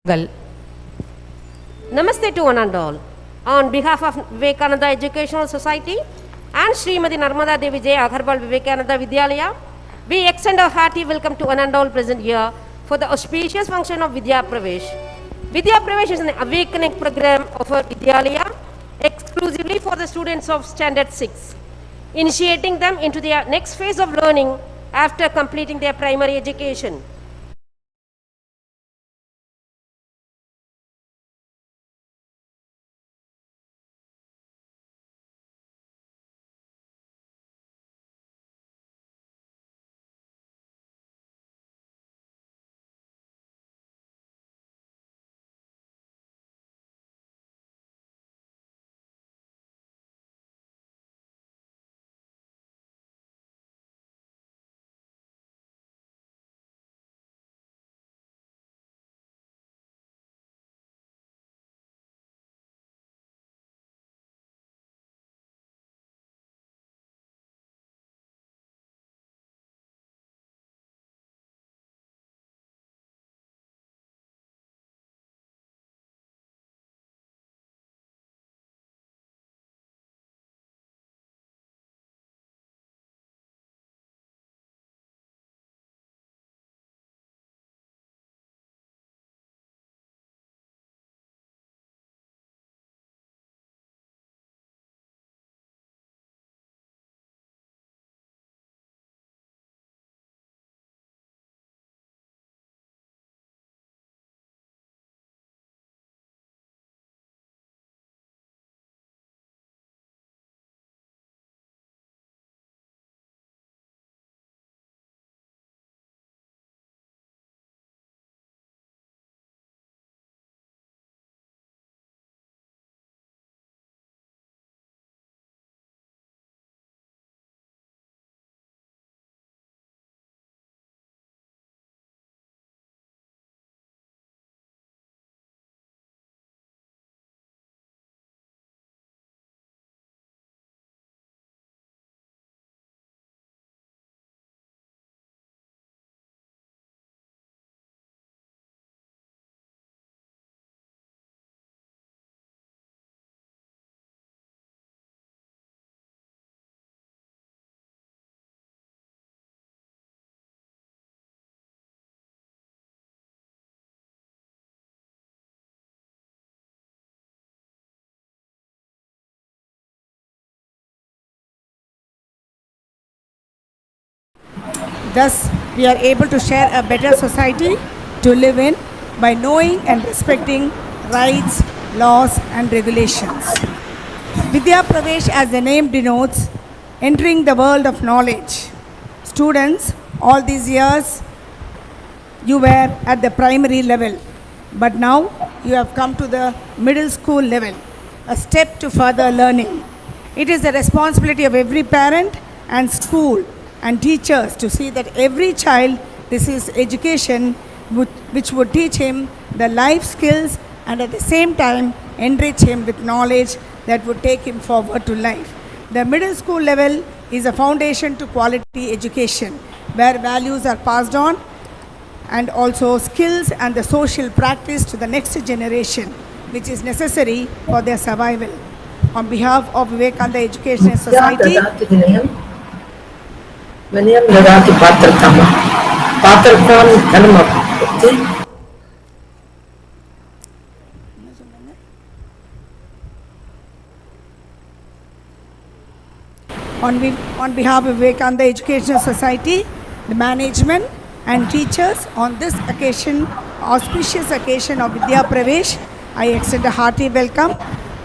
Well, Namaste to one and all. On behalf of Vivekananda Educational Society and Srimati Narmada Devi Jaya Agarwal Vivekananda Vidyalaya, we extend a hearty welcome to one and all present here for the auspicious function of Vidya Pravesh. Vidya Pravesh is an awakening program of a Vidyalaya exclusively for the students of Standard 6, initiating them into their next phase of learning after completing their primary education. Thus, we are able to share a better society to live in by knowing and respecting rights, laws, and regulations. Vidya Pravesh, as the name denotes, entering the world of knowledge. Students, all these years, you were at the primary level, but now you have come to the middle school level, a step to further learning. It is the responsibility of every parent and school and teachers to see that every child receives education which would teach him the life skills and at the same time enrich him with knowledge that would take him forward to life. The middle school level is a foundation to quality education where values are passed on and also skills and the social practice to the next generation, which is necessary for their survival. On behalf of Vivekananda Educational Society, Maniam Nagati Patrakama. Patrakam Kanama. on behalf of Vivekananda Educational Society, the management and teachers, on this occasion, auspicious occasion of Vidya Pravesh, I extend a hearty welcome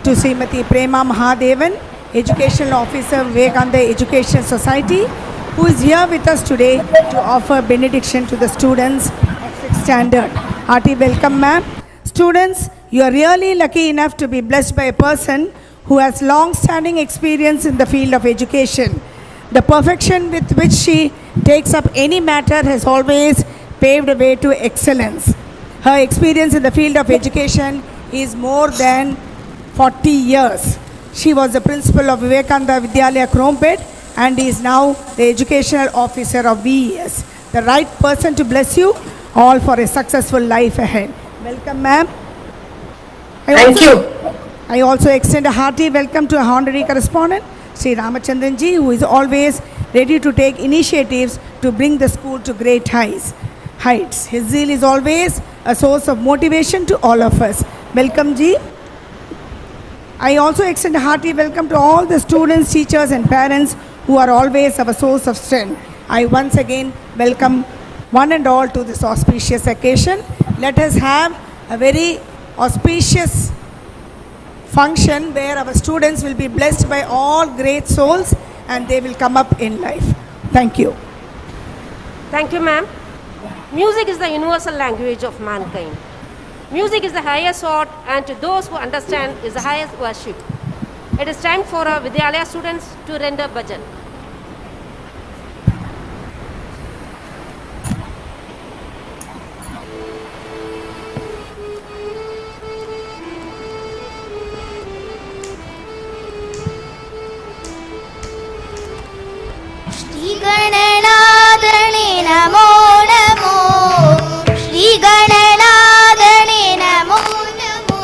to Srimati Prema Mahadevan, Educational Officer, Vivekananda Educational Society, who is here with us today to offer benediction to the students of 6th standard. Hearty welcome, ma'am. Students, you are really lucky enough to be blessed by a person who has long-standing experience in the field of education. The perfection with which she takes up any matter has always paved the way to excellence. Her experience in the field of education is more than 40 years. She was the principal of Vivekananda Vidyalaya, Krompet, and is now the educational officer of VES. The right person to bless you all for a successful life ahead. Welcome, ma'am. Thank you. I also extend a hearty welcome to our honorary correspondent, Sri Ramachandran ji, who is always ready to take initiatives to bring the school to great heights. His zeal is always a source of motivation to all of us. Welcome, ji. I also extend a hearty welcome to all the students, teachers and parents who are always our source of strength. I once again welcome one and all to this auspicious occasion. Let us have a very auspicious function where our students will be blessed by all great souls and they will come up in life. Thank you. Thank you, ma'am. Music is the universal language of mankind. Music is the highest art, and to those who understand is the highest worship. It is time for our Vidyalaya students to render bhajan. Shri गणनाथने Namo Namo, Shri गणनाथने Namo Namo,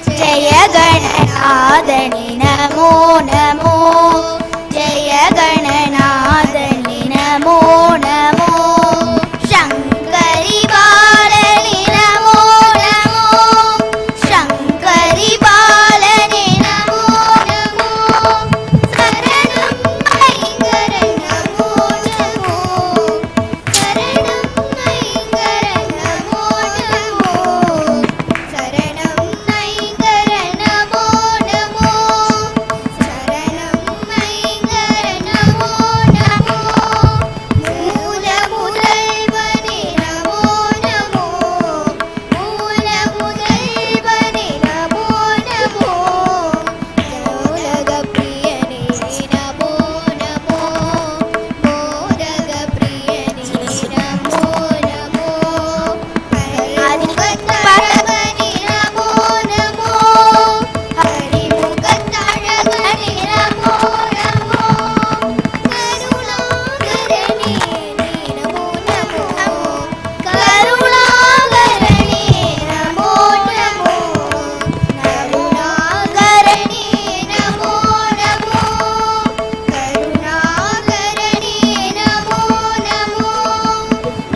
जय गणनाथने नमो नमो, जय गणनाथने नमो नमो, शंकरी बालने नमो नमो, शंकरी बालने नमो नमो, शरणं ऐंगर नमो नमो, शरणं ऐंगर नमो नमो, शरणं ऐंगर नमो नमो, शरणं ऐंगर नमो नमो, मूलमुदल्वने नमो नमो, मूलमुदल्वने नमो नमो, मोदकप्रियने नमो नमो, मोदकप्रियने नमो नमो, हरिमुखतळगने नमो नमो, हरिमुखतळगने नमो नमो, करुणाकरणे नमो नमो, करुणाकरणे नमो नमो, करुणाकरणे नमो नमो, करुणाकरणे नमो नमो,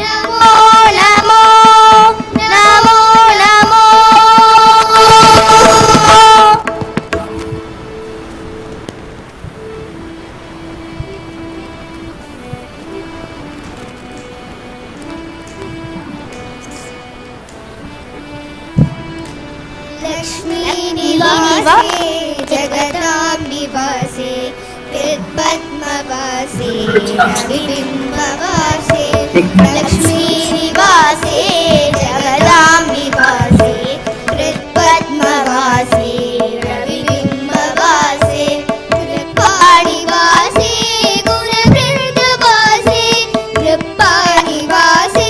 नमो नमो, नमो नमो. लक्ष्मी निवासे जगदां निवासे पद्मवासे रविबिम्बवासे, लक्ष्मी निवासे जगदां निवासे पद्मवासे रविबिम्बवासे, कृपानिवासे गुणवृन्दवासे, कृपानिवासे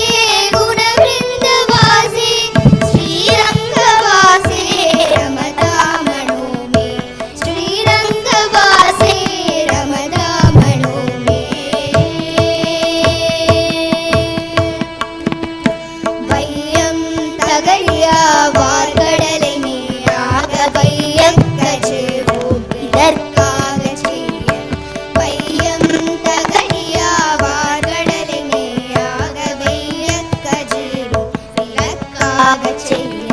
गुणवृन्दवासे, श्रीरङ्गवासे रमतामणो मे, श्रीरङ्गवासे रमतामणो मे, வையம் தகழியா வார்கடலை நீராக வையக்கச்சிவோம் இதற்காக செய்ய, வையம் தகழியா வார்கடலை நீராக வையக்கச்சிவோம் இதற்காக செய்ய,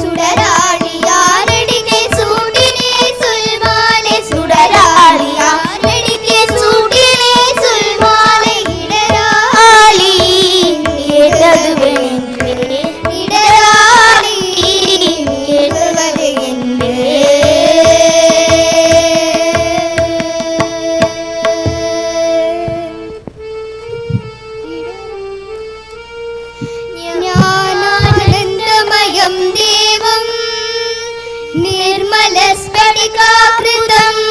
சுடராழியாரடிக்கை சூட்டினே சொல்மாலை, சுடராழியாரடிக்கை சூட்டினே சொல்மாலை, இடராளி ஏததுவென்றே, இடராளி ஏதவது என்றே, ஞானானந்தமயம் தேவம் निर्मलस्फटिकाकृतम्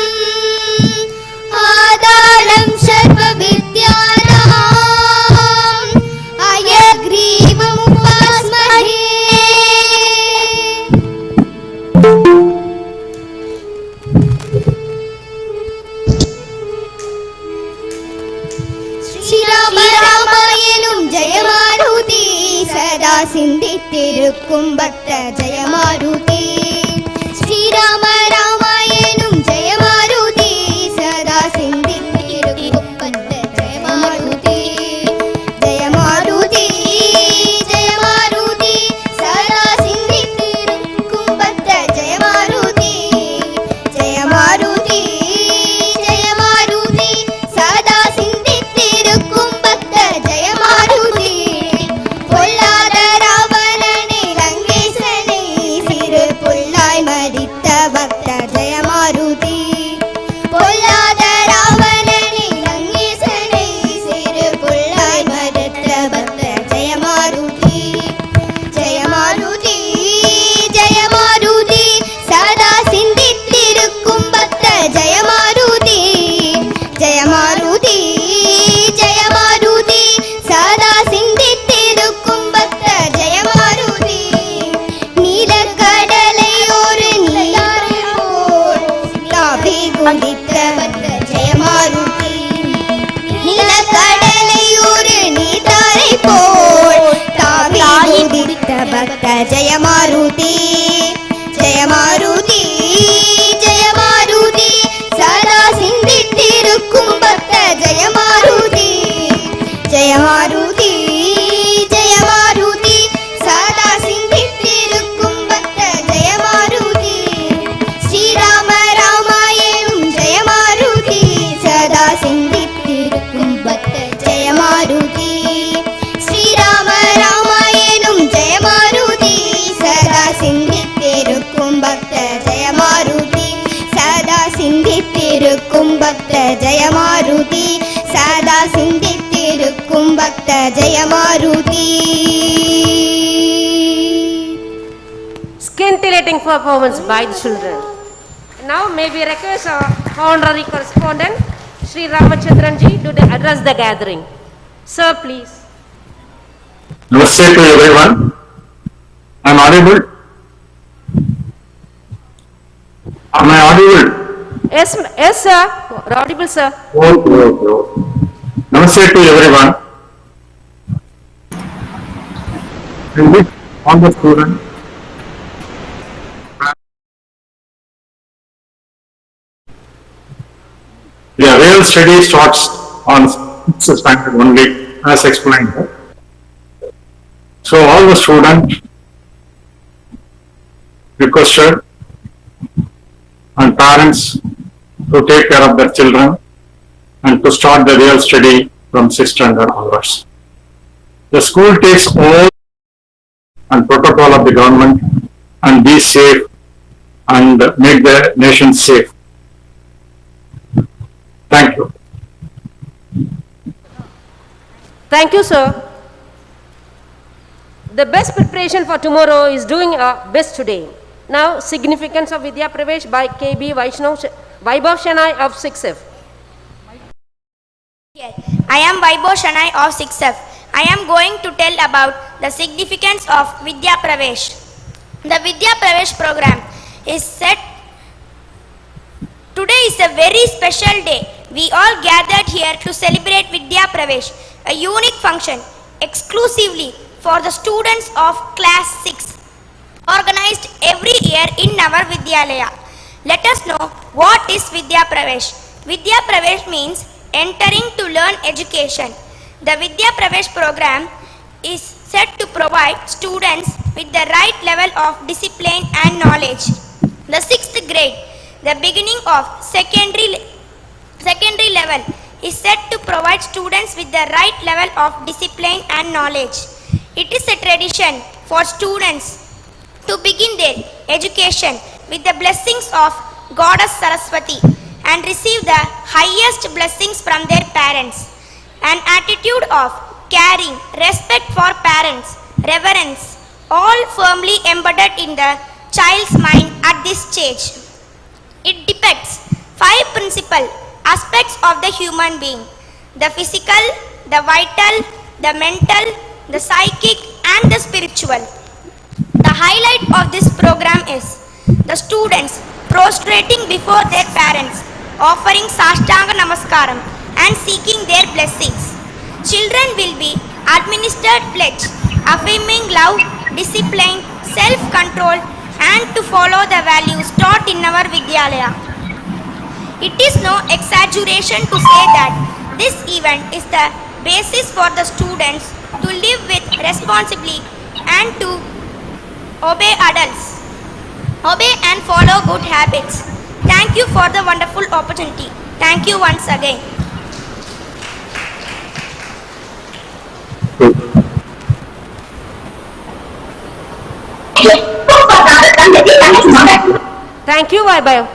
आधारं सर्वविद्यानाम् हयग्रीवमुपास्महे, ஸ்ரீராம ராமாயணும் ஜெயமாருதி சதா சிந்தித்திருப்ப ஜெயமாருதி ஜெயமாருதி சதா சிந்தித்திருக்கும் பக்த ஜெயமாருதி ஸ்ரீராம ராமாயணம் ஜெயமாருதி சதா சிந்தித்திருக்கும் பக்த ஜெயமாருதி ஸ்ரீராம ராமாயணம் ஜெயமாருதி சதா சிந்தித்திருக்கும் பக்த ஜெயமாருதி சதா சிந்தித்திருக்கும் பக்த ஜெயமாருதி சதா சிந்தித்திருக்கும் பக்த Jayamaruthi. Scintillating performance by the children. Now may we request our honorary correspondent Sri Ramachandran ji to address the gathering. Sir, please. Namaste to everyone. I am audible. Am I audible? Yes, yes, sir. Audible, sir. Okay. Namaste to everyone. In which all the students the real study starts on 6th standard only, as explained. So all the students requested and parents to take care of their children and to start the real study from 6th standard onwards. The school takes all and protocol of the government and be safe and make the nation safe. Thank you. Thank you, sir. The best preparation for tomorrow is doing our best today. Now, significance of Vidya Pravesh by KB Vaibhav Shanai of 6F. I am Vaibhav Shanai of 6F. I am going to tell about the significance of Vidya Pravesh. The Vidya Pravesh program is set. Today is a very special day. We all gathered here to celebrate Vidya Pravesh, a unique function exclusively for the students of class 6, organized every year in our Vidyalaya. Let us know what is Vidya Pravesh. Vidya Pravesh means entering to learn education. The Vidya Pravesh program is set to provide students with the right level of discipline and knowledge. The 6th grade, the beginning of secondary level, is set to provide students with the right level of discipline and knowledge. It is a tradition for students to begin their education with the blessings of Goddess Saraswati and receive the highest blessings from their parents. An attitude of caring, respect for parents, reverence, all firmly embedded in the child's mind at this stage. It depicts 5 principal aspects of the human being: the physical, the vital, the mental, the psychic and the spiritual. The highlight of this program is the students prostrating before their parents, offering Sashtanga Namaskaram and seeking their blessings. Children will be administered pledge, affirming love, discipline, self-control and to follow the values taught in our Vidyalaya. It is no exaggeration to say that this event is the basis for the students to live with responsibly and to obey adults, obey and follow good habits. Thank you for the wonderful opportunity. Thank you once again. Thank you, Vaibhav.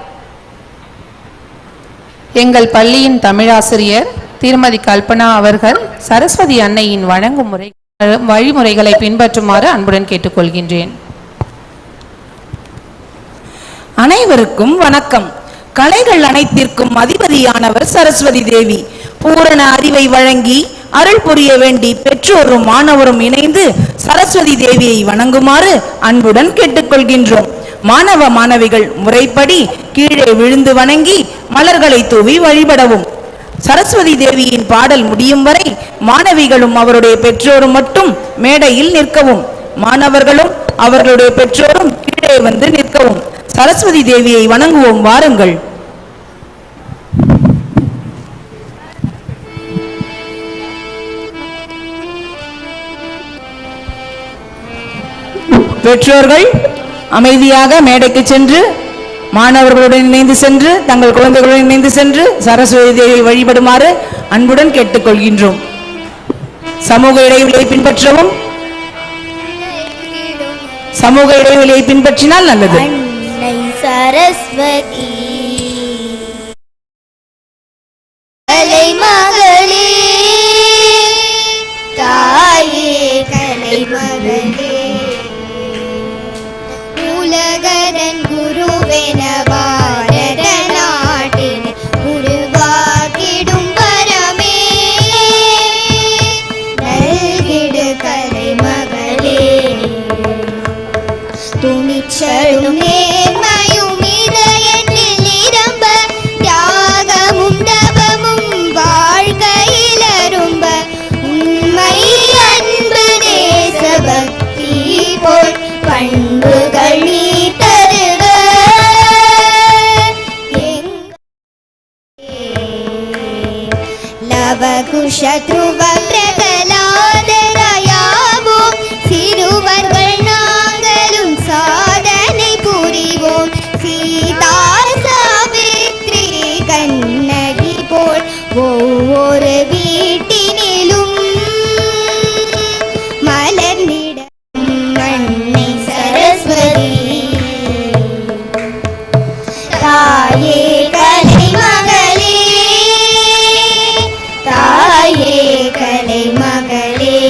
எங்கள் பள்ளியின் தமிழாசிரியர் திருமதி கல்பனா அவர்கள் சரஸ்வதி அன்னையின் வணங்கும் வழிமுறைகளை பின்பற்றுமாறு அன்புடன் கேட்டுக்கொள்கின்றேன். அனைவருக்கும் வணக்கம். கலைகள் அனைத்திற்கும் அதிபதியானவர் சரஸ்வதி தேவி. பூரண அறிவை வழங்கி அருள் புரிய வேண்டி பெற்றோரும் மாணவரும் இணைந்து சரஸ்வதி தேவியை வணங்குமாறு அன்புடன் கேட்டுக்கொள்கின்றோம். மாணவ மாணவிகள் முறைப்படி கீழே விழுந்து வணங்கி மலர்களை தூவி வழிபடவும். சரஸ்வதி தேவியின் பாடல் முடியும் வரை மாணவிகளும் அவருடைய பெற்றோரும் மட்டும் மேடையில் நிற்கவும். மாணவர்களும் அவர்களுடைய பெற்றோரும் கீழே வந்து நிற்கவும். சரஸ்வதி தேவியை வணங்குவோம், வாருங்கள். பெற்றோர்கள் அமைதியாக மேடைக்கு சென்று மாணவர்களுடன் இணைந்து சென்று தங்கள் குழந்தைகளுடன் இணைந்து சென்று சரஸ்வதி தேவியை வழிபடுமாறு அன்புடன் கேட்டுக்கொள்கின்றோம். சமூக இடைவெளியை பின்பற்றவும். சமூக இடைவெளியை பின்பற்றினால் நல்லது. அன்னை சரஸ்வதி கலைமகளே, தாயே கலைமகளே, உலகதன் குருவென பாரத நாட்டின் உருவாக்கிடும் வரமே நல்கிடு கலைமகளே. துணிச்சலும் நேர்மையும் இதயத்தில் நிரம்ப, தியாகமும் தவமும் வாழ்க்கையில் அரும்ப, உண்மை அன்பு தேசபக்தி போல் பண்புகள் நீ தருக. லவகுஷத்ருவ பிரகலாதராயாவோம், சிறுவர்கள் நாங்களும் சாதனை புரிவோம். சீதா சாவித்ரி கண்ணகி போல் ஒவ்வொரு வீட்டினிலும் மலர்ந்திட அன்னை சரஸ்வதி. தாயே கலைமகளே, தாயே கலைமகளே,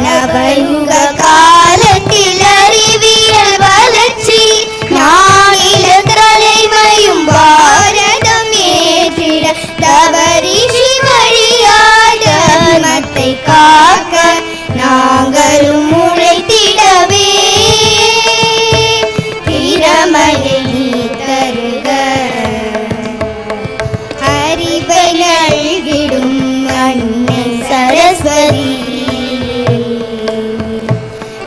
நவயுக காலத்தில் அறிவியல் வளர்ச்சி, நாளில தலைமையும் பாரதம் ஏற்றிட, தவறிஷி வழியாத மத்தை காக்க நாங்களும் உழைத்திடவே திறமையை நீ தருக. அறிவை நல்கிடும் அன்னை சரஸ்வதி.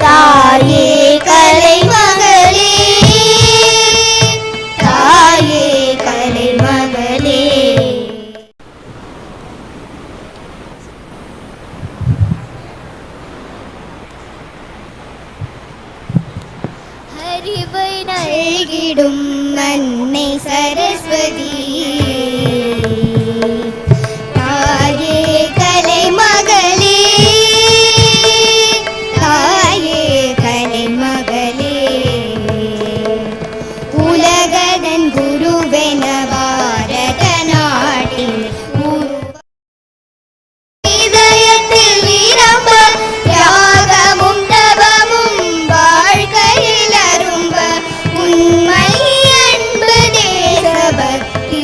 தாயே கலைமகளே, தாயே கலைமகளே. அறிவை நல்கிடும் அன்னை சரஸ்வதி. தாயே கலைமகளே, தாயே கலைமகளே, உலகதன் குருவென பாரத நாட்டில் இதயத்தில் நிரம்ப, தியாகமும் தவமும் வாழ்க்கையில் அரும்ப, உண்மை அன்பு தேசபக்தி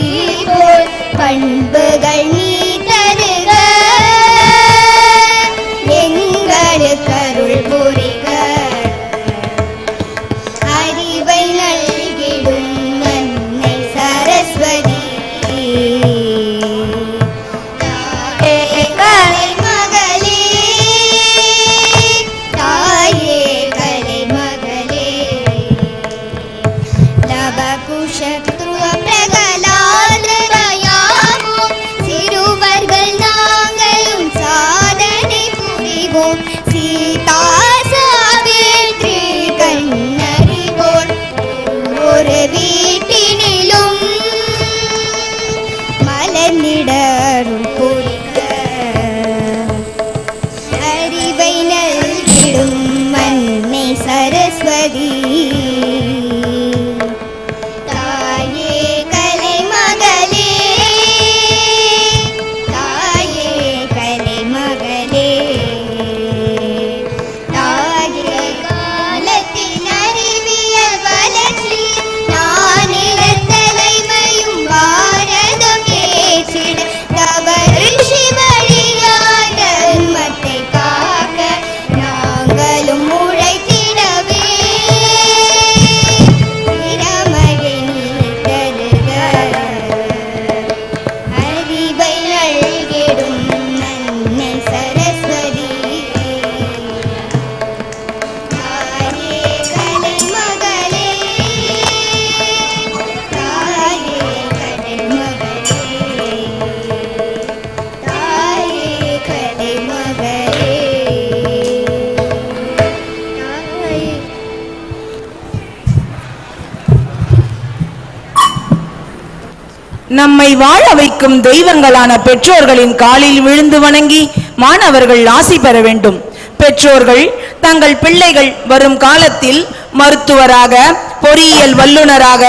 நம்மை வாழ வைக்கும் தெய்வங்களான பெற்றோர்களின் காலில் விழுந்து வணங்கி மாணவர்கள் ஆசி பெற வேண்டும். பெற்றோர்கள் தங்கள் பிள்ளைகள் வரும் காலத்தில் மருத்துவராக, பொறியியல் வல்லுநராக,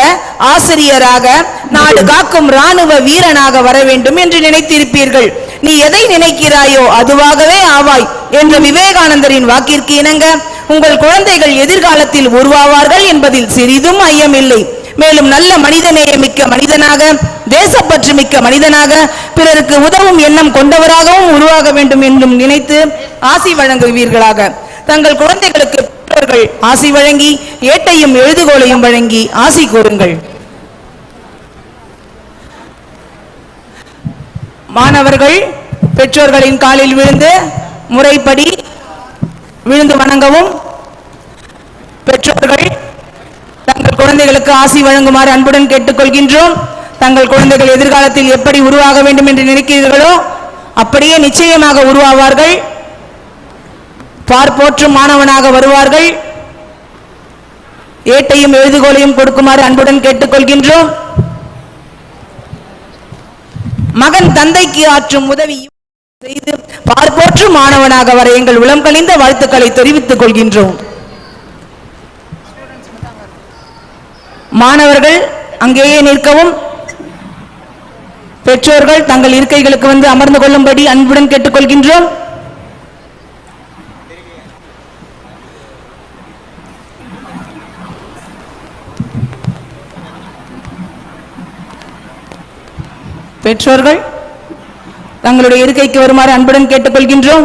ஆசிரியராக, நாடு காக்கும் இராணுவ வீரனாக வர வேண்டும் என்று நினைத்திருப்பீர்கள். நீ எதை நினைக்கிறாயோ அதுவாகவே ஆவாய் என்ற விவேகானந்தரின் வாக்கிற்கு இணங்க உங்கள் குழந்தைகள் எதிர்காலத்தில் உருவாவார்கள் என்பதில் சிறிதும் ஐயமில்லை. மேலும் நல்ல மனிதநேயமிக்க மனிதனாக, தேசப்பற்று மிக்க மனிதனாக, பிறருக்கு உதவும் எண்ணம் கொண்டவராகவும் உருவாக வேண்டும் என்றும் நினைத்து ஆசி வழங்குவீர்களாக. தங்கள் குழந்தைகளுக்கு பெற்றோர்கள் ஆசி வழங்கி ஏட்டையும் எழுதுகோலையும் வழங்கி ஆசி கூறுங்கள். மாணவர்கள் பெற்றோர்களின் காலில் விழுந்து முறைப்படி விழுந்து வணங்கவும். பெற்றோர்கள் தங்கள் குழந்தைகளுக்கு ஆசி வழங்குமாறு அன்புடன் கேட்டுக்கொள்கின்றோம். தங்கள் குழந்தைகள் எதிர்காலத்தில் எப்படி உருவாக வேண்டும் என்று நினைக்கிறீர்களோ அப்படியே நிச்சயமாக உருவாவார்கள். பார்ப்போற்றும் மாணவனாக வருவார்கள். ஏட்டையும் எழுதுகோலையும் கொடுக்குமாறு அன்புடன் கேட்டுக்கொள்கின்றோம். மகன் தந்தைக்கு ஆற்றும் உதவி செய்து பார்ப்போற்றும் மாணவனாக வர எங்கள் உளம் கனிந்த வாழ்த்துக்களை தெரிவித்துக் கொள்கின்றோம். மாணவர்கள் அங்கேயே நிற்கவும். பெற்றோர்கள் தங்கள் இருக்கைகளுக்கு வந்து அமர்ந்து கொள்ளும்படி அன்புடன் கேட்டுக்கொள்கின்றோம். பெற்றோர்கள் தங்களுடைய இருக்கைக்கு வருமாறு அன்புடன் கேட்டுக்கொள்கின்றோம்.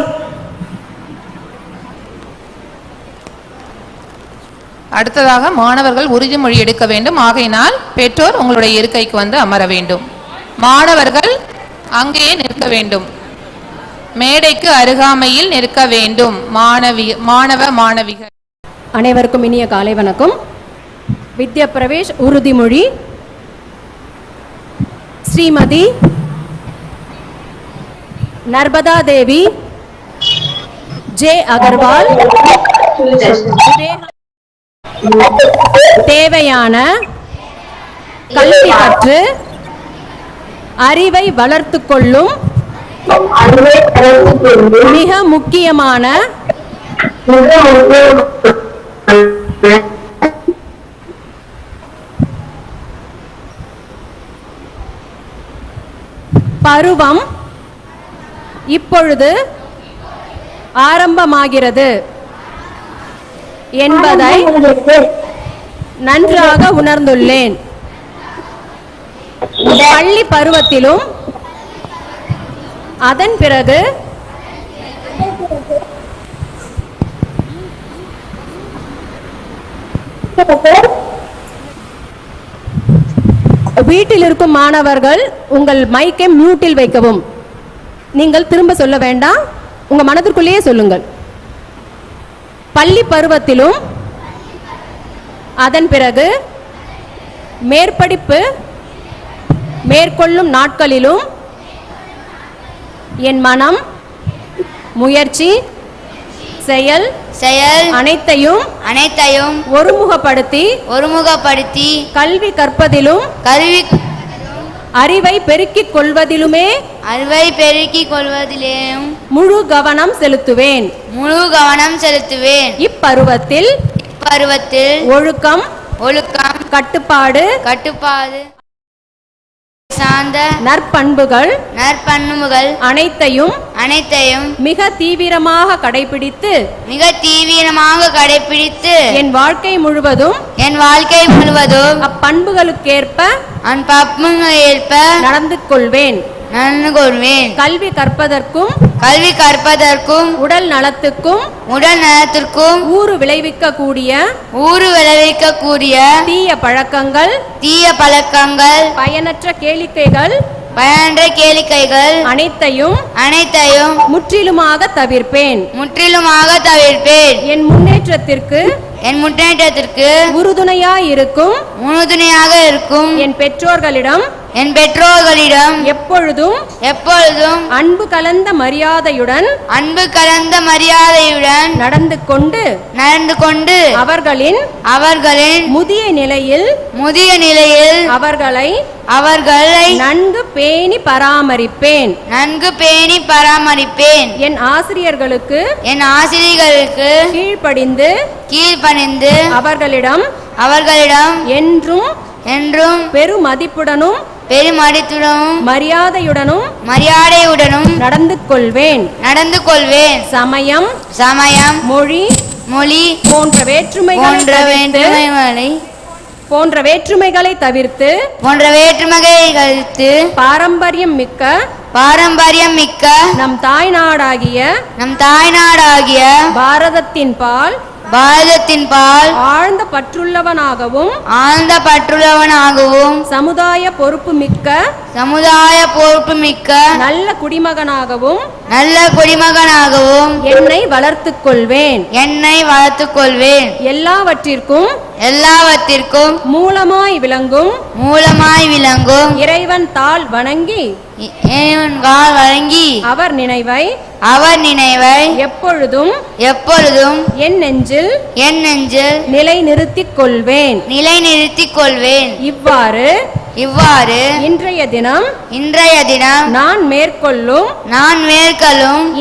அடுத்ததாக மாணவர்கள் உறுதிமொழி எடுக்க வேண்டும். ஆகையினால் பெற்றோர் உங்களுடைய இருக்கைக்கு வந்து அமர வேண்டும். மாணவர்கள் அங்கேயே நிற்க வேண்டும். மேடைக்கு அருகாமையில் நிற்க வேண்டும். மாணவ மாணவிகள் அனைவருக்கும் இனிய காலை வணக்கம். வித்யா பிரவேஷ் உறுதிமொழி. ஸ்ரீமதி நர்மதா தேவி ஜே அகர்வால் தேவையான கல்வி கற்று அறிவை வளர்த்து கொள்ளும் மிக முக்கியமான பருவம் இப்பொழுது ஆரம்பமாகிறது என்பதை நன்றாக உணர்ந்துள்ளேன். பள்ளி பருவத்திலும் அதன் பிறகு வீட்டில் இருக்கும் மாணவர்கள் உங்கள் மைக்கை மியூட்டில் வைக்கவும். நீங்கள் திரும்ப சொல்ல வேண்டாம், உங்க மனதிற்குள்ளேயே சொல்லுங்கள். பள்ளி பருவத்திலும் அதன் பிறகு மேற்படிப்பு மேற்கொள்ளும் நாட்களிலும் என் மனம், முயற்சி, செயல் அனைத்தையும் ஒருமுகப்படுத்தி கல்வி கற்பதிலும் அறிவை பெருக்கிக் கொள்வதிலுமே முழு கவனம் செலுத்துவேன். இப்பருவத்தில் ஒழுக்கம், கட்டுப்பாடு சார்ந்த நற்பண்புகள் அனைத்தையும் மிக தீவிரமாக கடைபிடித்து என் வாழ்க்கை முழுவதும் அப்பண்புகளுக்கேற்ப நடந்து கொள்வேன். கல்வி கற்பதற்கும் உடல் நலத்துக்கும் ஊறு விளைவிக்க கூடிய தீய பழக்கங்கள் பயனற்ற கேளிக்கைகள் அனைத்தையும் முற்றிலுமாக தவிர்ப்பேன். என் முன்னேற்றத்திற்கு உறுதுணையாக இருக்கும் என் பெற்றோர்களிடம் என் பெற்றோர்களிடம் எப்பொழுதும் எப்பொழுதும் அன்பு கலந்த மரியாதையுடன் நடந்து கொண்டு அவர்களின் முதிய நிலையில் அவர்களை நன்கு பேணி பராமரிப்பேன். என் ஆசிரியர்களுக்கு கீழ்ப்படிந்து அவர்களிடம் என்றும் பெருமதிப்புடனும் மரியாதையுடனும் நடந்து கொள்வேன். சமயம் மொழி போன்ற வேற்றுமைகளை தவிர்த்து பாரம்பரியம் மிக்க நம் தாய்நாடாகிய பாரதத்தின் பால் ஆழ்ந்த பற்றுள்ளவனாகவும் சமுதாய பொறுப்பு மிக்க நல்ல குடிமகனாகவும் என்னை வளர்த்துக் கொள்வேன். எல்லாவற்றிற்கும் மூலமாய் விளங்கும் இறைவன் தாள் வணங்கி அவர் நினைவை எப்பொழுதும் என் நெஞ்சில் நிலைநிறுத்திக் கொள்வேன். இவ்வாறு இன்றைய தினம் நான் மேற்கொள்ளும்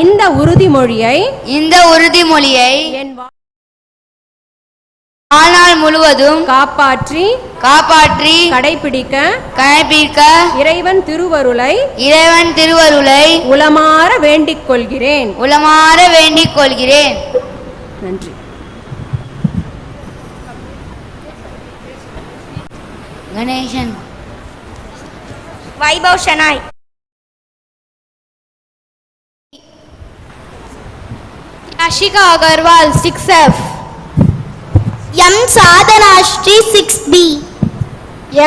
இந்த உறுதிமொழியை என் வாழ்நாள் முழுவதும் காப்பாற்றி கடைபிடிக்க இறைவன் திருவருளை உளமாற வேண்டிக் கொள்கிறேன். நன்றி. Ganesan Vaibhav Shenoy. Ashika Agarwal 6F. M Sadhanashri 6B.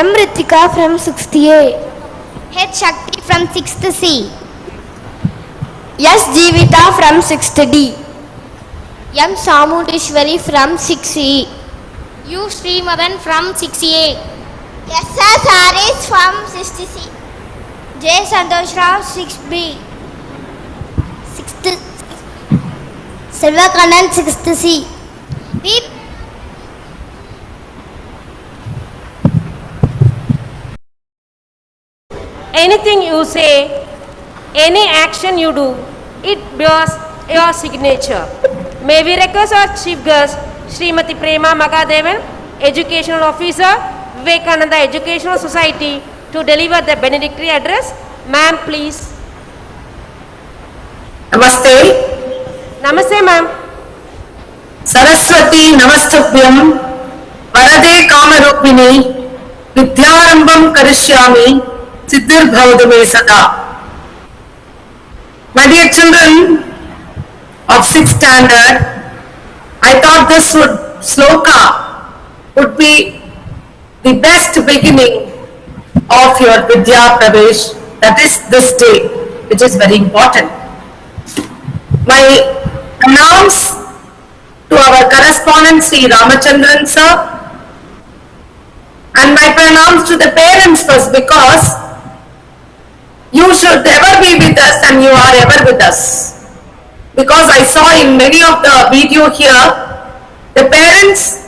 M Ritika from 6th A. H Shakti from 6th C. S Jeevita from 6th D. M Samundishwari from 6E. U Srimadan from 6A. S S Haris from 6th C. J Santosh Rao 6B. 6th Selvakandan 6th C. Anything you say, any action you do, it bears your signature. May we request our chief guest, Srimati Prema Magadevan, Educational Officer, Vivekananda Educational Society, to deliver the benedictory address. Ma'am, please. Namaste. Namaste, ma'am. Saraswati Namastubhyam Varade Kamarupini Vidyarambam Karishyami Siddhir Bhavadu Me Sada. My dear children of 6th standard, I thought this sloka would be the best beginning of your Vidya Pravesh, that is this day, which is very important. My pranams to our correspondent Sri Ramachandran sir, and my pranams to the parents first, because you should ever be with us and you are ever with us. Because I saw in many of the video here, the parents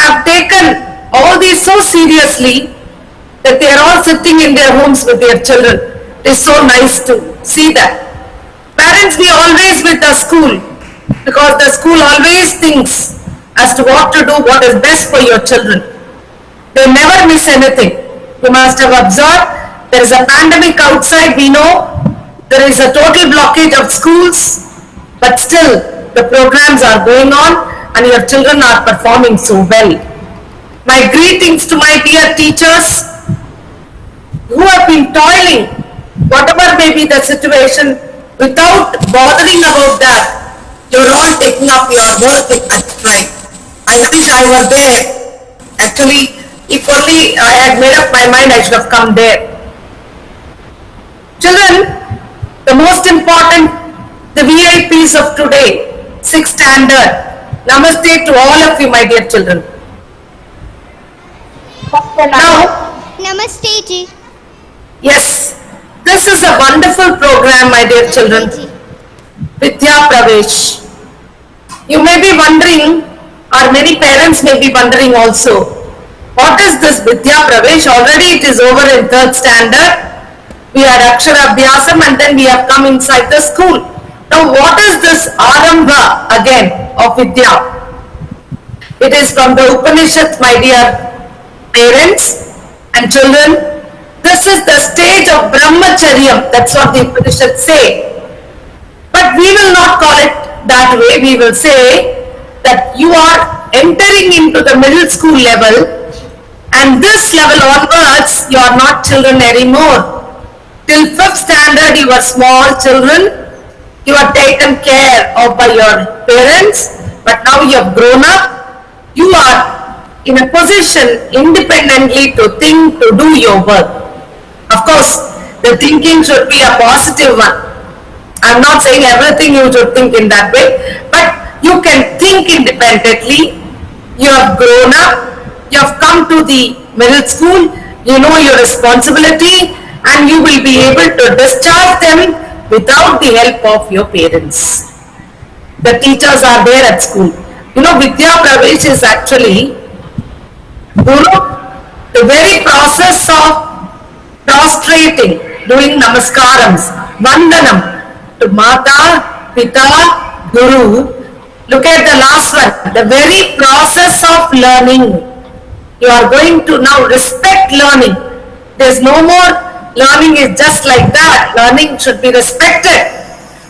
have taken all these so seriously that they are all sitting in their homes with their children. It is so nice to see that. Parents, be always with the school, because the school always thinks as to what to do, what is best for your children. They never miss anything. You must have observed, there is a pandemic outside, we know, there is a total blockage of schools, but still the programs are going on and your children are performing so well. My greetings to my dear teachers who have been toiling, whatever may be the situation, without bothering about that. You're all taking up your work at night. I wish I were there. Actually, if only I had made up my mind, I should have come there. Children, the most important, the VIPs of today, 6th standard. Namaste to all of you, my dear children. Now, Namaste ji. Yes, this is a wonderful program, my dear children. Vidya Pravesh. You may be wondering, or many parents may be wondering also, what is this Vidya Pravesh? Already it is over in 3rd standard. We had Akshara Abhyasam and then we have come inside the school. Now what is this Arambha again of Vidya? It is from the Upanishad, my dear parents and children. This is the stage of Brahmacharyam. That's what the Upanishad say. But we will not call it that way. We will say that you are entering into the middle school level, and this level onwards you are not children anymore. Till 5th standard you are small children. You are taken care of by your parents, but now you have grown up. You are in a position independently to think, to do your work. Of course, the thinking should be a positive one. I'm not saying everything you should think in that way, but you can think independently. You have grown up, you have come to the middle school, you know your responsibility, and you will be able to discharge them without the help of your parents. The teachers are there at school. You know, Vidya Pravesh is actually, the very process of prostrating, doing namaskarams, vandanam to Mata, Pita, Guru. Look at the last one, the very process of learning. You are going to now respect learning. There is no more learning is just like that. Learning should be respected.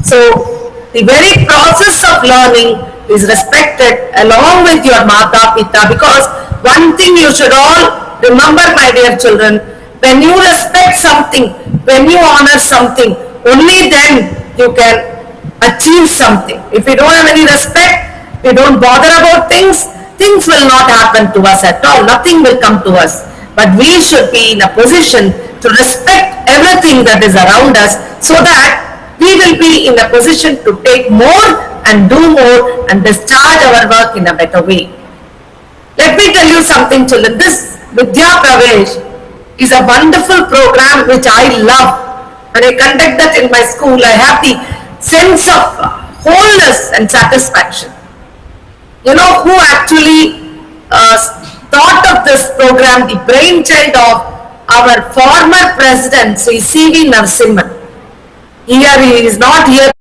So, the very process of learning is respected along with your Mata, Pita, because one thing you should all remember, my dear children, when you respect something, when you honor something, only then you can achieve something. If we don't have any respect, we don't bother about things, things will not happen to us at all. Nothing will come to us. But we should be in a position to respect everything that is around us, so that we will be in a position to take more and do more and discharge our work in a better way. Let me tell you something, children. This Vidya Pravesh is a wonderful program which I love. When I conduct that in my school, I have the sense of wholeness and satisfaction. You know who actually thought of this program? The brainchild of our former president, Sri C.V. Narasimhan. Here he is not here.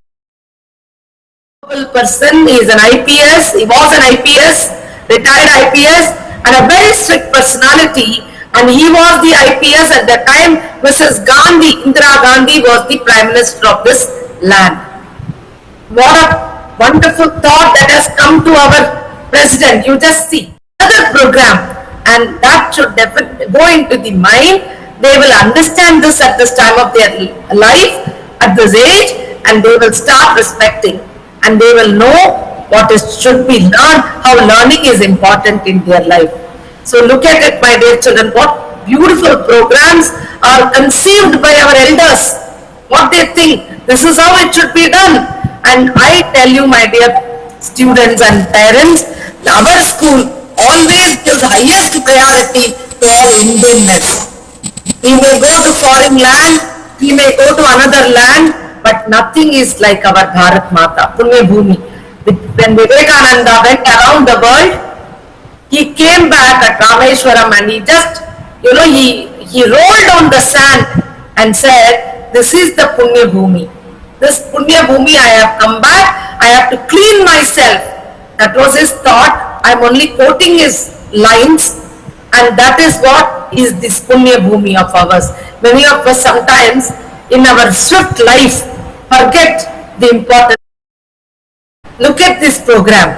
Person, he is an IPS, he was an IPS, retired IPS, and a very strict personality, and he was the IPS at the time. Mrs. Gandhi, Indira Gandhi, was the Prime Minister of this land. What a wonderful thought that has come to our president. You just see another program, and that should definitely go into the mind. They will understand this at this time of their life, at this age, and they will start respecting, and they will know what should be learned, how learning is important in their life. So look at it, my dear children, what beautiful programs are conceived by our elders, what they think, this is how it should be done. And I tell you, my dear students and parents, our school always gives highest priority to our Indianness. We may go to foreign land, we may go to another land, but nothing is like our Bharat Mata, Punya Bhumi. When Vivekananda went around the world, he came back at Rameshwaram and he just, he rolled on the sand and said, this is the Punya Bhumi. This Punya Bhumi, I have come back, I have to clean myself. That was his thought. I am only quoting his lines, and that is what is this Punya Bhumi of ours. Many of us sometimes in our swift life forget the importance. Look at this program.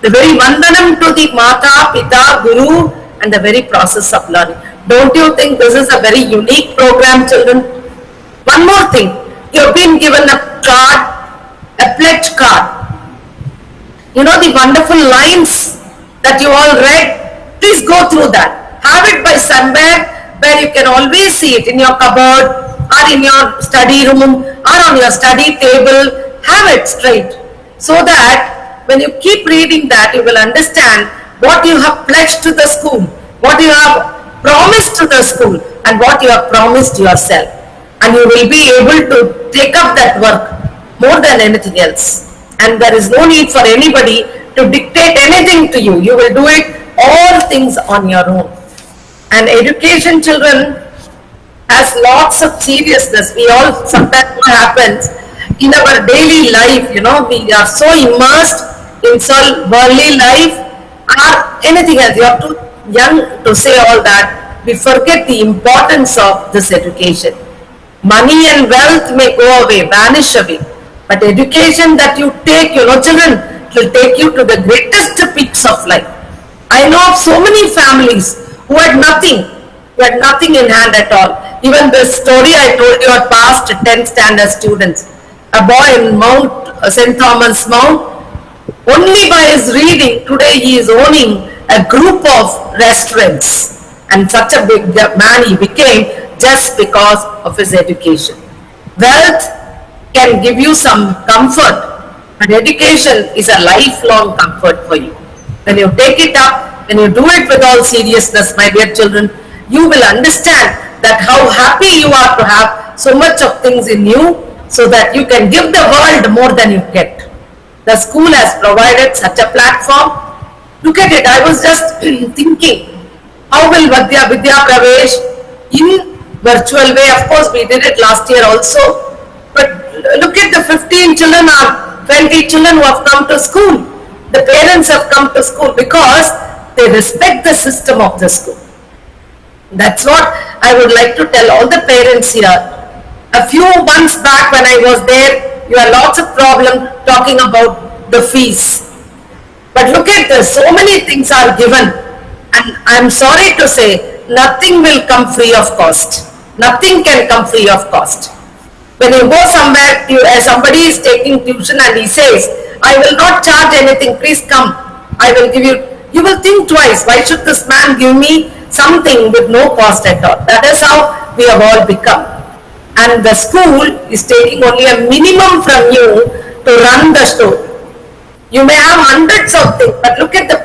The very Vandanam to the Mata, Pita, Guru, and the very process of learning. Don't you think this is a very unique program, children? One more thing. You have been given a card, a pledge card. You know the wonderful lines that you all read? Please go through that. Have it by somewhere where you can always see it, in your cupboard or in your study room or on your study table. Have it straight, so that when you keep reading that, you will understand what you have pledged to the school, what you have promised to the school, and what you have promised yourself. And you will be able to take up that work more than anything else. And there is no need for anybody to dictate anything to you. You will do it all things on your own. And education, children, has lots of seriousness. We all, sometimes what happens in our daily life, we are so immersed in worldly life or anything else. You are too young to say all that. We forget the importance of this education. Money and wealth may go away, vanish away. But education that you take, children, will take you to the greatest peaks of life. I know of so many families who had nothing in hand at all. Even the story I told you at past 10th standard students, a boy in St. Thomas Mount, only by his reading, today he is owning a group of restaurants, and such a big man he became just because of his education. Wealth can give you some comfort, but education is a lifelong comfort for you. When you take it up, when you do it with all seriousness, my dear children, you will understand that how happy you are to have so much of things in you, so that you can give the world more than you get. The school has provided such a platform. Look at it, I was just thinking, how will Vidya Pravesh in virtual way? Of course, we did it last year also. But look at the 15 children or 20 children who have come to school. The parents have come to school because they respect the system of the school. That's what I would like to tell all the parents here. A few months back when I was there, you had lots of problems talking about the fees. But look at this, so many things are given. And I'm sorry to say, nothing will come free of cost. Nothing can come free of cost. When you go somewhere, somebody is taking tuition and he says, I will not charge anything, please come. I will give you. You will think twice, why should this man give me something with no cost at all? That is how we have all become. And the school is taking only a minimum from you to run the store. You may have hundreds of things, but look at the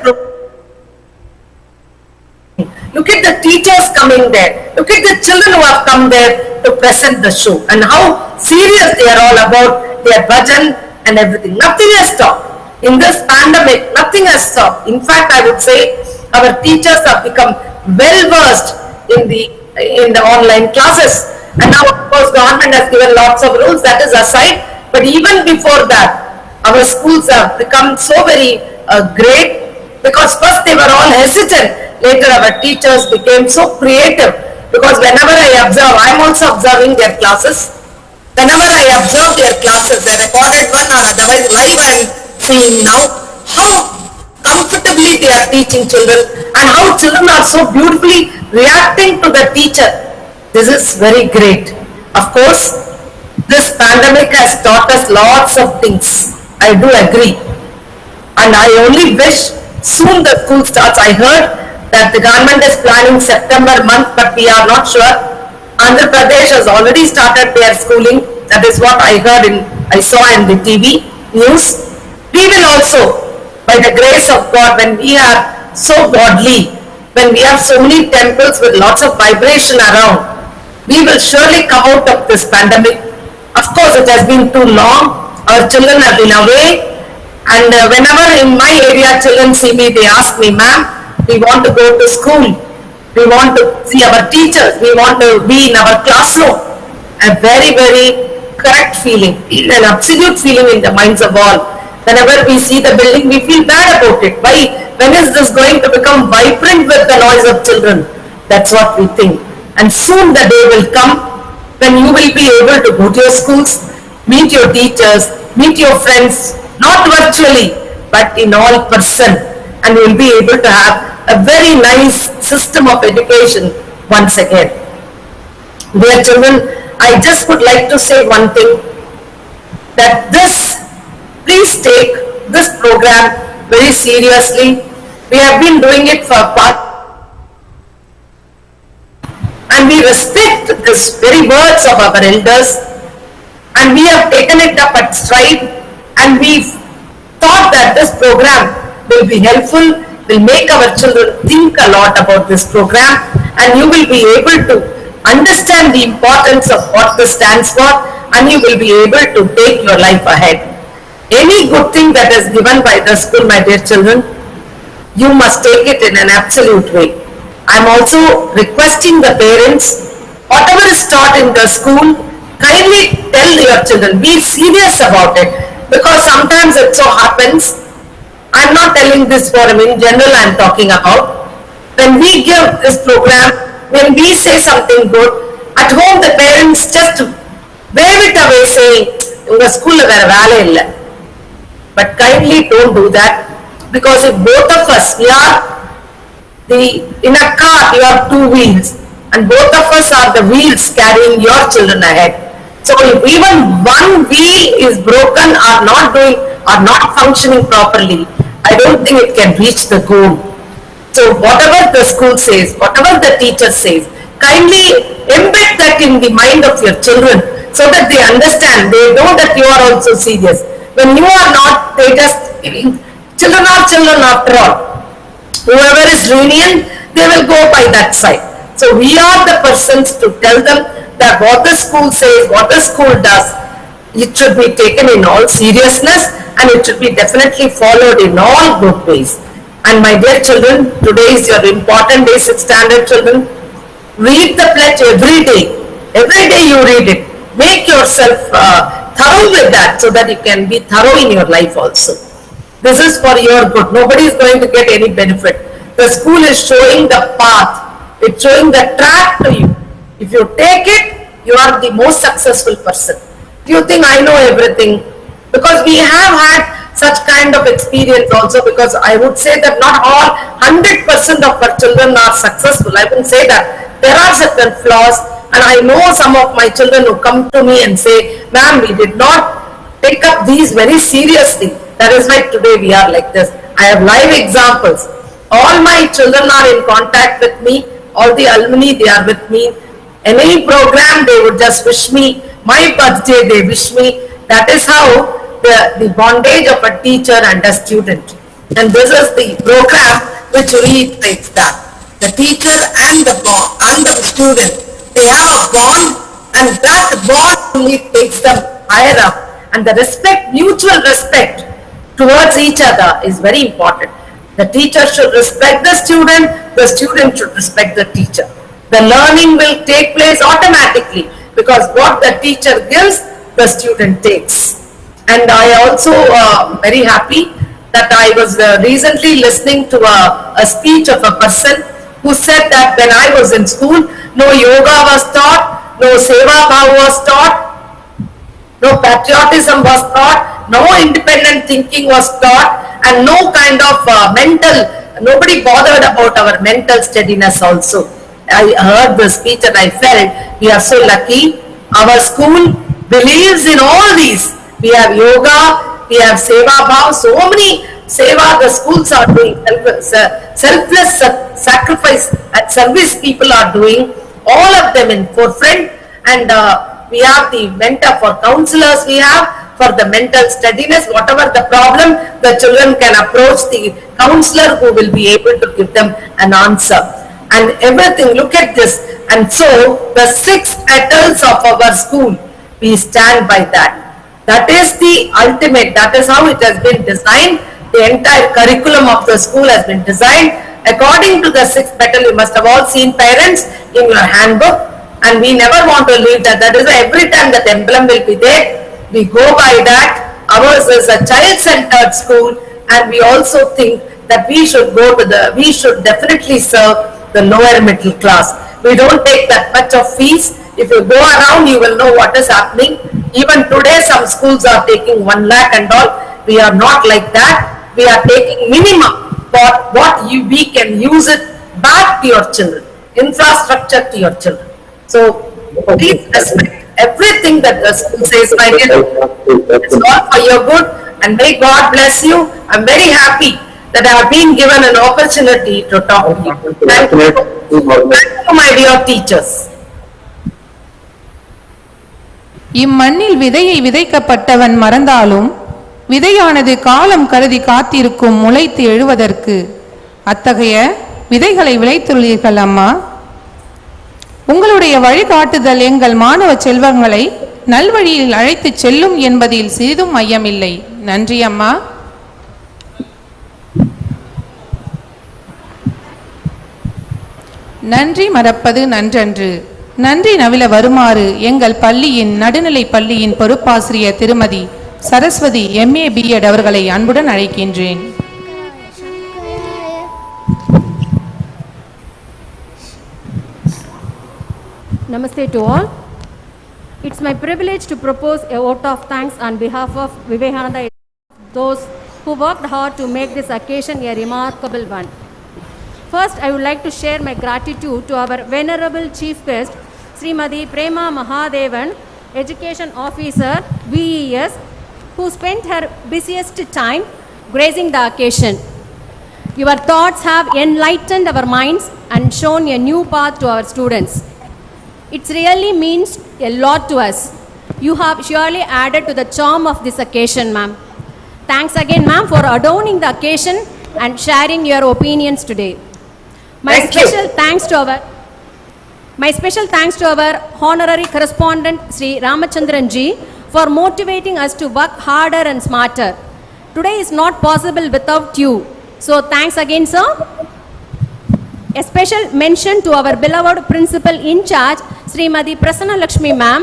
teachers coming there. Look at the children who have come there to present the show, and how serious they are all about their budget and everything. Nothing has stopped. In this pandemic, nothing has stopped. In fact, I would say our teachers have become well versed in the online classes. And now, of course, government has given lots of rules, that is aside. But even before that, our schools have become so very great, because first they were all hesitant. Later our teachers became so creative, because whenever I observe, I am also observing their classes. Whenever I observe their classes, the recorded one or otherwise live I am seeing now, how comfortably they are teaching children, and how children are so beautifully reacting to the teacher. This is very great. Of course, this pandemic has taught us lots of things. I do agree. And I only wish soon the school starts. I heard that the government is planning September month, but we are not sure. Andhra Pradesh has already started their schooling. That is what I heard I saw in the TV news. We will also, by the grace of God, when we are so godly, when we have so many temples with lots of vibration around, we will surely come out of this pandemic. Of course, it has been too long. Our children have been away. And whenever in my area children see me, they ask me, ma'am, we want to go to school. We want to see our teachers. We want to be in our classroom. A very, very correct feeling, an absolute feeling in the minds of all. Whenever we see the building, we feel bad about it. Why? When is this going to become vibrant with the noise of children? That's what we think. And soon the day will come when you will be able to go to your schools, meet your teachers, meet your friends, not virtually, but in all person, and you will be able to have a very nice system of education once again. Dear children, I just would like to say one thing, that please take this program very seriously. We have been doing it for and we respect these very words of our elders, and we have taken it up at stride, and we thought that this program will be helpful, will make our children think a lot about this program, and you will be able to understand the importance of what this stands for, and you will be able to take your life ahead. Any good thing that is given by the school, my dear children, you must take it in an absolute way. I am also requesting the parents, whatever is taught in the school, kindly tell your children, be serious about it, because sometimes it so happens, I am not telling this for him, in general I am talking about, when we give this program, when we say something good, at home the parents just wave it away saying, "Unga school la vera vela illa." But kindly don't do that, because if both of us, we are in a car, you have two wheels, and both of us are the wheels carrying your children ahead. So if even one wheel is broken or not functioning properly, I don't think it can reach the goal. So whatever the school says, whatever the teacher says, kindly embed that in the mind of your children, so that they understand, they know that you are also serious. When you are not, they just, children are children after all. Whoever is lenient, they will go by that side. So we are the persons to tell them that what the school says, what the school does, it should be taken in all seriousness, and it should be definitely followed in all good ways. And my dear children, today is your important day, 6th standard children. Read the pledge every day. Every day you read it. Make yourself thorough with that, so that you can be thorough in your life also. This is for your good. Nobody is going to get any benefit. The school is showing the path. It's showing the track to you. If you take it, you are the most successful person. Do you think I know everything? Because we have had such kind of experience also, because I would say that not all 100% of our children are successful. I wouldn't say that. There are certain flaws, and I know some of my children who come to me and say, "Ma'am, we did not take up these very seriously. That is why today we are like this." I have live examples. All my children are in contact with me. All the alumni, they are with me. Any program, they would just wish me. My birthday, they wish me. That is how the bondage of a teacher and a student. And this is the program which reiterates that. The teacher and the student, they have a bond, and that bond only takes them higher up. And the respect, mutual respect towards each other is very important. The teacher should respect the student should respect the teacher. The learning will take place automatically, because what the teacher gives, the student takes. And I also very happy that I was recently listening to a speech of a person who said that when I was in school, no yoga was taught, no seva bhava was taught, no patriotism was taught, no independent thinking was taught, and no kind of nobody bothered about our mental steadiness also. I heard the speech and I felt we are so lucky. Our school believes in all these. We have yoga, we have seva bhav, so many seva the schools are doing, selfless sacrifice and service people are doing, all of them in forefront. And we have the mentor for counselors, we have for the mental steadiness, whatever the problem, the children can approach the counselor who will be able to give them an answer. And everything, look at this. And so the 6 petals of our school, we stand by that. That is the ultimate, that is how it has been designed. The entire curriculum of the school has been designed according to the 6th petal. You must have all seen, parents, in your handbook, and we never want to leave that. That is why every time that emblem will be there, we go by that. Ours is a child-centered school, and we also think that we should we should definitely serve the lower middle class. We don't take that much of fees. If you go around, you will know what is happening. Even today, some schools are taking 1 lakh and all. We are not like that. We are taking minimum for what we can use it back to your children, infrastructure to your children. So please respect everything that the school says, my dear. It's all for your good, and may God bless you. I'm very happy that I have been given an opportunity to talk to you. Thank you, my dear teachers. இம்மண்ணில் விதையை விதைக்கப்பட்டவன் மறந்தாலும் விதையானது காலம் கருதி காத்திருக்கும் முளைத்து எழுவதற்கு. அத்தகைய விதைகளை விளைத்துள்ளீர்கள் அம்மா. உங்களுடைய வழிகாட்டுதல் எங்கள் மாணவ செல்வங்களை நல்வழியில் அழைத்துச் செல்லும் என்பதில் சிறிதும் ஐயமில்லை. நன்றி அம்மா. நன்றி மறப்பது நன்றன்று. நன்றி நவில வருமாறு எங்கள் பள்ளியின் நடுநிலை பள்ளியின் பொறுப்பாசிரியர் திருமதி சரஸ்வதி MA B.Ed அவர்களை அன்புடன் அழைக்கின்றேன். Namaste to all. It's my privilege to propose a vote of thanks on behalf of Vivekananda, those who worked hard to make this occasion a remarkable one. First, I would like to share my gratitude to our venerable chief guest, Srimati Prema Mahadevan, Education Officer, VES, who spent her busiest time gracing the occasion. Your thoughts have enlightened our minds and shown a new path to our students. It really means a lot to us. You have surely added to the charm of this occasion, ma'am. Thanks again, ma'am, for adorning the occasion and sharing your opinions today. My special thanks to our honorary correspondent, Sri Ramachandran ji, for motivating us to work harder and smarter. Today is not possible without you. So thanks again, sir. A special mention to our beloved principal in charge, Srimati Prasanna Lakshmi ma'am,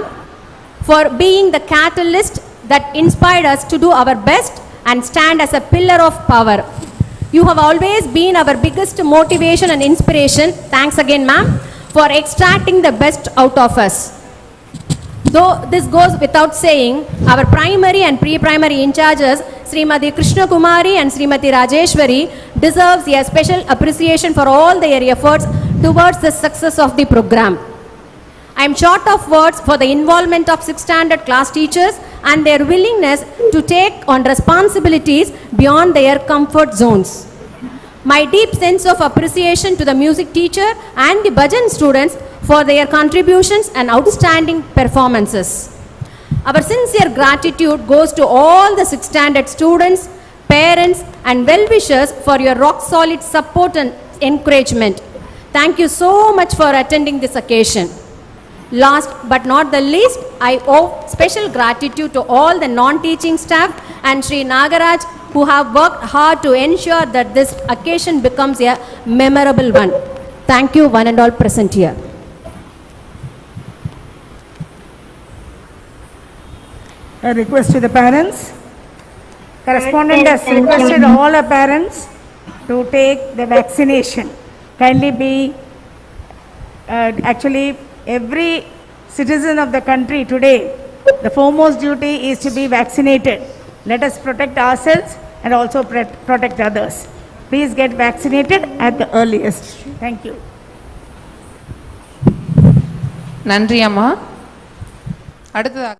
for being the catalyst that inspired us to do our best and stand as a pillar of power. You have always been our biggest motivation and inspiration. Thanks again, ma'am, for extracting the best out of us. Though this goes without saying, our primary and pre-primary in charges, Srimati Krishna Kumari and Srimati Rajeshwari, deserves a special appreciation for all their efforts towards the success of the program. I am short of words for the involvement of 6th standard class teachers and their willingness to take on responsibilities beyond their comfort zones. My deep sense of appreciation to the music teacher and the bhajan students for their contributions and outstanding performances. Our sincere gratitude goes to all the 6th standard students, parents and well-wishers for your rock-solid support and encouragement. Thank you so much for attending this occasion. Last but not the least, I owe special gratitude to all the non-teaching staff and Sri Nagaraj who have worked hard to ensure that this occasion becomes a memorable one. Thank you, one and all present here. A request to the parents. Correspondent has requested all the parents to take the vaccination. Kindly be, actually every citizen of the country today, the foremost duty is to be vaccinated. Let us protect ourselves and also protect others. Please get vaccinated at the earliest. Thank you. நன்றி அம்மா. அடுத்ததாக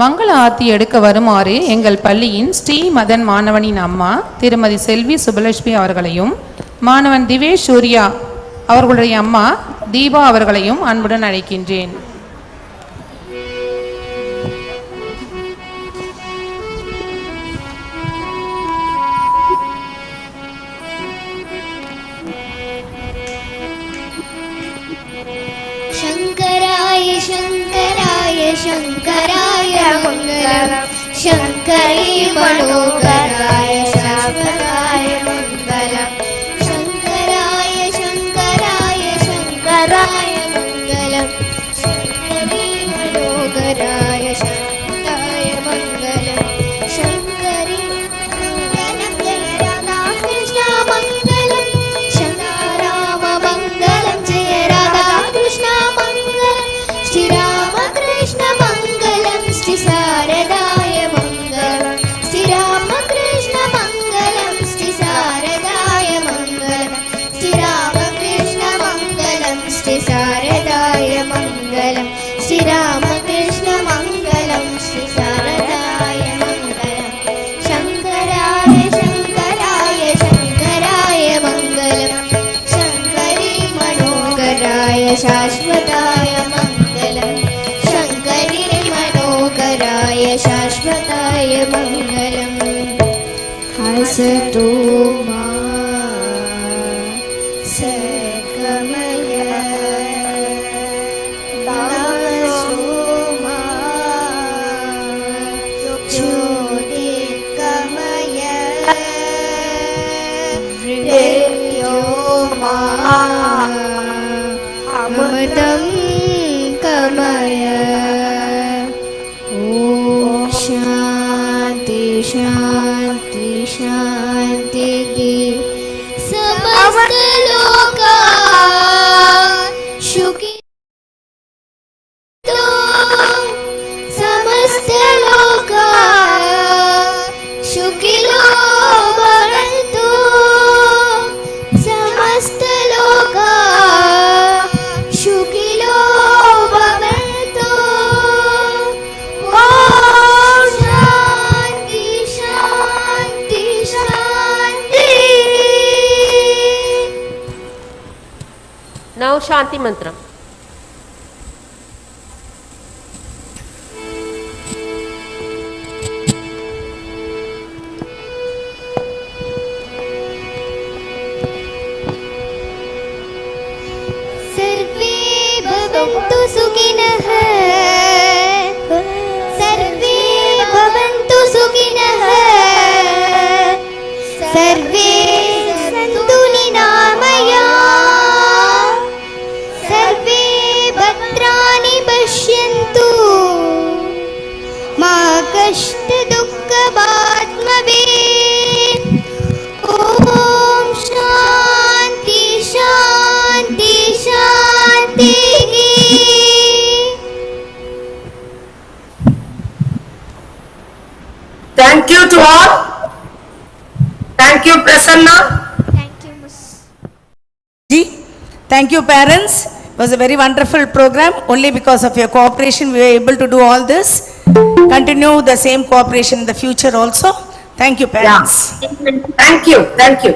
மங்கள ஆர்த்தி எடுக்க வருமாறு எங்கள் பள்ளியின் ஸ்ரீ மதன் மாணவனின் அம்மா திருமதி செல்வி சுபலட்சுமி அவர்களையும் மாணவன் திவேஷ் சூர்யா அவர்களுடைய அம்மா தீபா அவர்களையும் அன்புடன் அழைக்கின்றேன். शङ्कराय शङ्कराय शङ्कराय मङ्गलम् शङ्करी मनोहराय शाश्वताय मङ्गलम् शङ्कराय शङ्कराय शङ्कराय मङ्गलम् शङ्करी मनोहराय शाश्वताय मङ्गलम् शङ्करी मङ्गलं जय राधा कृष्ण मङ्गलम् शङ्कराम मङ्गलं जय राधा कृष्ण श्रीरामकृष्ण मङ्गलं श्री शारदाय मङ्गलं श्रीरामकृष्ण मङ्गलं श्री शारदाय मङ्गलं श्रीरामकृष्ण मङ्गलं श्री शारदाय मङ्गलं श्रीरामकृष्ण मङ्गलं श्री शारदाय मङ्गलं शङ्कराय शङ्कराय शङ्कराय मङ्गलं शङ्करी मनोहराय शाश्वताय शङ्करी मनोहराय शाश्वताय मङ्गलम् हसतु मा सकम अमृतं कमय ॐ शान्ति शान्ति शान्तिः समस्त लोका सुखी समस्त लोका सुखिनो भवन्तु समस्त लोका सुखिनो भवन्तु ॐ शान्ति शान्ति शान्ति Now Shanti Mantra. सर्वे भवन्तु सुखिनः सर्वे भवन्तु सुखिनः सर्वे सन्तु निरामया सर्वे भद्राणि पश्यन्तु मा कष्टदुःखभाग्भवेत् ॐ शान्ति शान्ति शान्तिः Thank you to all. Thank you, Prasanna. Thank you, Miss. Ji, thank you parents. It was a very wonderful program. Only because of your cooperation we were able to do all this. Continue the same cooperation in the future also. Thank you parents. Thank you, thank you.